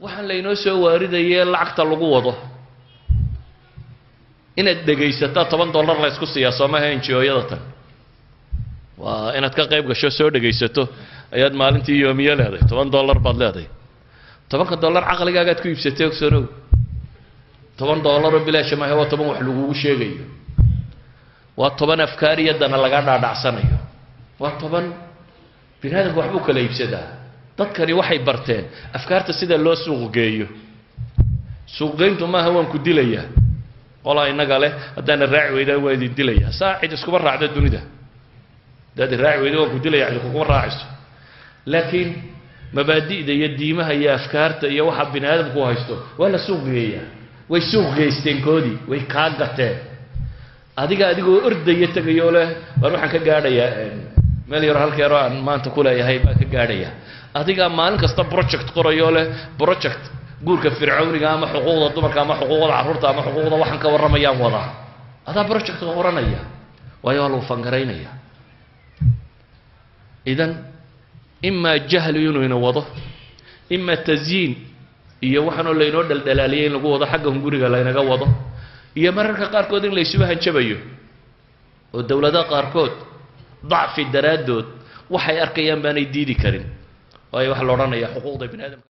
waxaan laynoo soo waaridayay lacagta lagu wado inaad dhegaysato $10 la isku siiyaa Soomaaliya NGO-yada tan waa inaad ka qayb gasho soo dhegaysato ayaad maalintii yoomiye leedahay $10 baad leedahay $10 caqligaaga aad ku iibsatay ogsanow $10 bilaash ma aha waa 10 wax lagu sheegayo waa 10 afkaar iyo dana laga dhaadhacsanayo waa 10 binaadamku wax uu kala iibsadaa dadkani waxay barteen afkaarta sida loo suuq geeyo suuq geyntu ma aha waan ku dilayaa wala inaga leh hadana raaci weydaa waa idin dilayaa saacid isku raacda dunida dad raaci weydaa waa ku dilayaa cid ku raaciso laakiin mabaadi'da iyo diimaha iyo afkaarta iyo waxa binaadamku haysto waa la suuq geeyaa way suuq geysteen koodii way ka gateen adigoo ordaya tagayo leh war waxaan ka gaadhayaa meel yar halkeero aan maanta ku leeyahay baa ka gaadhaya adiga maalin kasta project qorayo leh project guurka fircooniga ama xuquuqda dumarka ama xuquuqda carruurta ama xuquuqda waxaan ka waramayaan wada ada project qoranaya waayo loo fangareynaya idan imma jahl inuu wado imma tazyin iyo waxaan oo leeynoo daldalaaliyay lagu wado xagga hunguriga la inaga wado iyo mararka qaar kood in la isugu hanjabayo oo dawladaha qaar kood ضعف daradood waxay arkayaan baanay diidi karin waayo wax la oranayaa xuquuqda bini'aadamka